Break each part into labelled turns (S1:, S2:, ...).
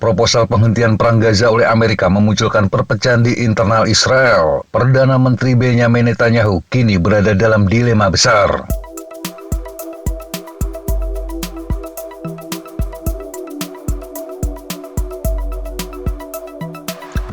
S1: Proposal penghentian perang Gaza oleh Amerika memunculkan perpecahan di internal Israel. Perdana Menteri Benjamin Netanyahu kini berada dalam dilema besar.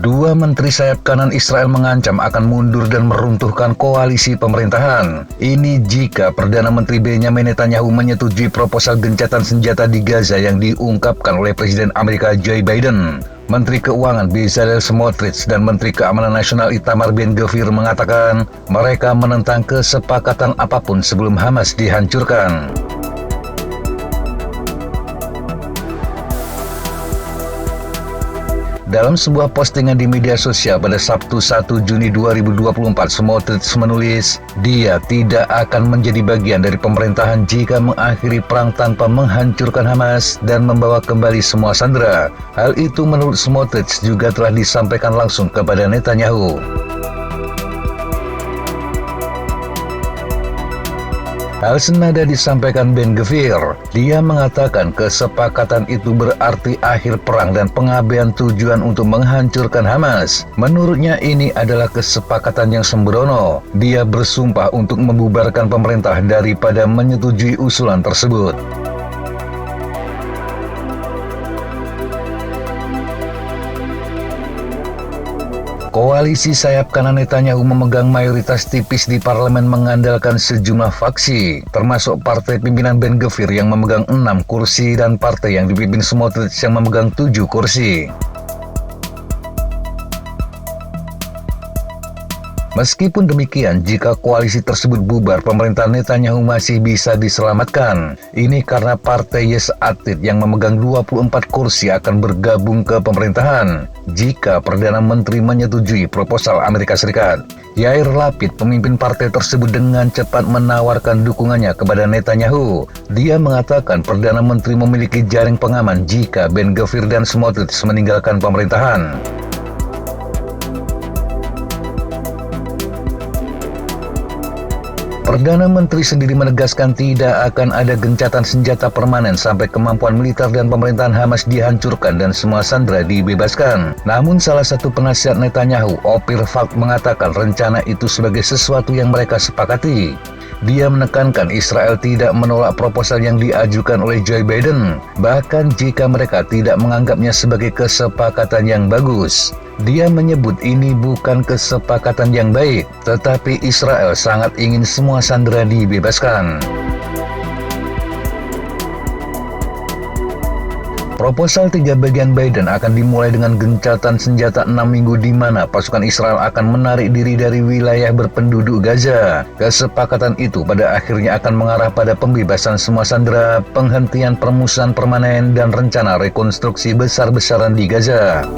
S1: Dua menteri sayap kanan Israel mengancam akan mundur dan meruntuhkan koalisi pemerintahan. Ini jika Perdana Menteri Benjamin Netanyahu menyetujui proposal gencatan senjata di Gaza yang diungkapkan oleh Presiden Amerika Joe Biden. Menteri Keuangan Bezalel Smotrich dan Menteri Keamanan Nasional Itamar Ben-Gvir mengatakan mereka menentang kesepakatan apapun sebelum Hamas dihancurkan. Dalam sebuah postingan di media sosial pada Sabtu 1 Juni 2024, Smotrich menulis, dia tidak akan menjadi bagian dari pemerintahan jika mengakhiri perang tanpa menghancurkan Hamas dan membawa kembali semua sandera. Hal itu menurut Smotrich juga telah disampaikan langsung kepada Netanyahu. Hal senada disampaikan Ben-Gvir. Dia mengatakan kesepakatan itu berarti akhir perang dan pengabaian tujuan untuk menghancurkan Hamas. Menurutnya ini adalah kesepakatan yang sembrono. Dia bersumpah untuk membubarkan pemerintah daripada menyetujui usulan tersebut. Koalisi sayap kanan Netanyahu memegang mayoritas tipis di parlemen mengandalkan sejumlah faksi, termasuk partai pimpinan Ben-Gvir yang memegang 6 kursi dan partai yang dipimpin Smotrich yang memegang 7 kursi. Meskipun demikian, jika koalisi tersebut bubar, pemerintahan Netanyahu masih bisa diselamatkan. Ini karena partai Yesh Atid yang memegang 24 kursi akan bergabung ke pemerintahan jika Perdana Menteri menyetujui proposal Amerika Serikat. Yair Lapid, pemimpin partai tersebut, dengan cepat menawarkan dukungannya kepada Netanyahu. Dia mengatakan Perdana Menteri memiliki jaring pengaman jika Ben-Gvir dan Smotrich meninggalkan pemerintahan. Perdana Menteri sendiri menegaskan tidak akan ada gencatan senjata permanen sampai kemampuan militer dan pemerintahan Hamas dihancurkan dan semua sandera dibebaskan. Namun salah satu penasihat Netanyahu, Ophir Falk, mengatakan rencana itu sebagai sesuatu yang mereka sepakati. Dia menekankan Israel tidak menolak proposal yang diajukan oleh Joe Biden, bahkan jika mereka tidak menganggapnya sebagai kesepakatan yang bagus. Dia menyebut ini bukan kesepakatan yang baik, tetapi Israel sangat ingin semua sandera dibebaskan. Proposal 3 bagian Biden akan dimulai dengan gencatan senjata 6 minggu di mana pasukan Israel akan menarik diri dari wilayah berpenduduk Gaza. Kesepakatan itu pada akhirnya akan mengarah pada pembebasan semua sandera, penghentian permusuhan permanen, dan rencana rekonstruksi besar-besaran di Gaza.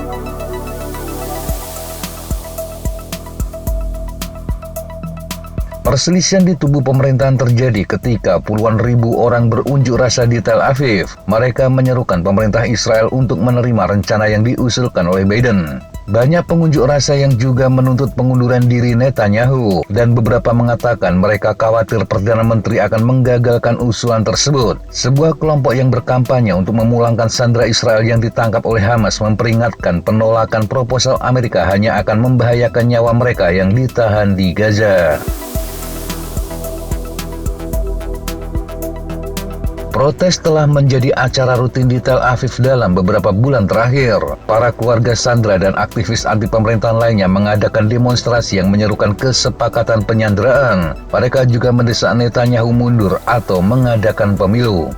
S1: Perselisihan di tubuh pemerintahan terjadi ketika puluhan ribu orang berunjuk rasa di Tel Aviv. Mereka menyerukan pemerintah Israel untuk menerima rencana yang diusulkan oleh Biden. Banyak pengunjuk rasa yang juga menuntut pengunduran diri Netanyahu, dan beberapa mengatakan mereka khawatir Perdana Menteri akan menggagalkan usulan tersebut. Sebuah kelompok yang berkampanye untuk memulangkan sandera Israel yang ditangkap oleh Hamas memperingatkan penolakan proposal Amerika hanya akan membahayakan nyawa mereka yang ditahan di Gaza. Protes telah menjadi acara rutin di Tel Aviv dalam beberapa bulan terakhir. Para keluarga sandera dan aktivis anti pemerintahan lainnya mengadakan demonstrasi yang menyerukan kesepakatan penyanderaan. Mereka juga mendesak Netanyahu mundur atau mengadakan pemilu.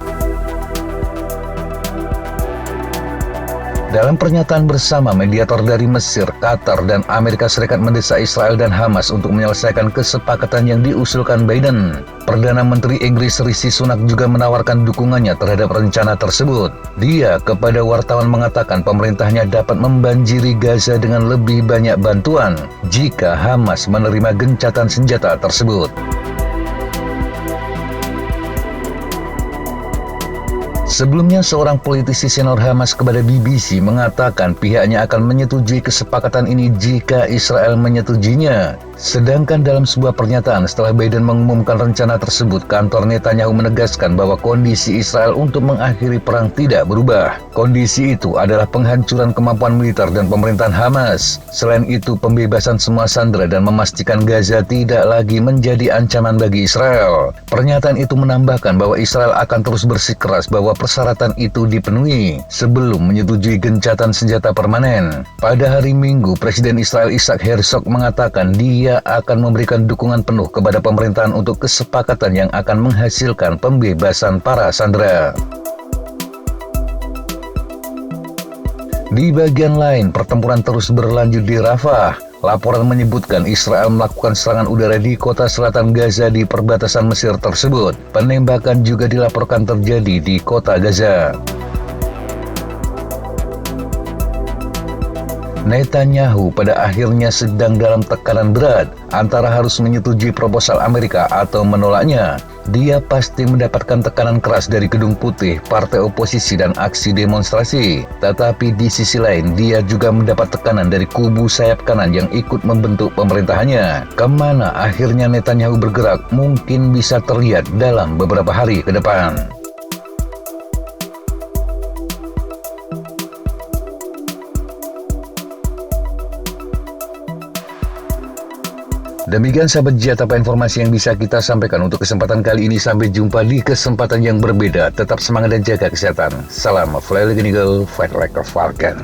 S1: Dalam pernyataan bersama, mediator dari Mesir, Qatar, dan Amerika Serikat mendesak Israel dan Hamas untuk menyelesaikan kesepakatan yang diusulkan Biden. Perdana Menteri Inggris Rishi Sunak juga menawarkan dukungannya terhadap rencana tersebut. Dia kepada wartawan mengatakan pemerintahnya dapat membanjiri Gaza dengan lebih banyak bantuan jika Hamas menerima gencatan senjata tersebut. Sebelumnya, seorang politisi senior Hamas kepada BBC mengatakan pihaknya akan menyetujui kesepakatan ini jika Israel menyetujuinya. Sedangkan dalam sebuah pernyataan setelah Biden mengumumkan rencana tersebut, kantor Netanyahu menegaskan bahwa kondisi Israel untuk mengakhiri perang tidak berubah. Kondisi itu adalah penghancuran kemampuan militer dan pemerintahan Hamas. Selain itu, pembebasan semua sandera dan memastikan Gaza tidak lagi menjadi ancaman bagi Israel. Pernyataan itu menambahkan bahwa Israel akan terus bersikeras bahwa persyaratan itu dipenuhi sebelum menyetujui gencatan senjata permanen. Pada hari Minggu, Presiden Israel Isaac Herzog mengatakan dia akan memberikan dukungan penuh kepada pemerintahan untuk kesepakatan yang akan menghasilkan pembebasan para sandera. Di bagian lain, pertempuran terus berlanjut di Rafah. Laporan menyebutkan Israel melakukan serangan udara di kota selatan Gaza di perbatasan Mesir tersebut. Penembakan juga dilaporkan terjadi di kota Gaza. Netanyahu pada akhirnya sedang dalam tekanan berat antara harus menyetujui proposal Amerika atau menolaknya. Dia pasti mendapatkan tekanan keras dari Gedung Putih, partai oposisi dan aksi demonstrasi. Tetapi di sisi lain, dia juga mendapat tekanan dari kubu sayap kanan yang ikut membentuk pemerintahannya. Kemana akhirnya Netanyahu bergerak mungkin bisa terlihat dalam beberapa hari ke depan. Demikian sahabat Jihad apa informasi yang bisa kita sampaikan untuk kesempatan kali ini. Sampai jumpa di kesempatan yang berbeda. Tetap semangat dan jaga kesehatan. Salam Fly Like an Eagle, Fight Like a Falcon.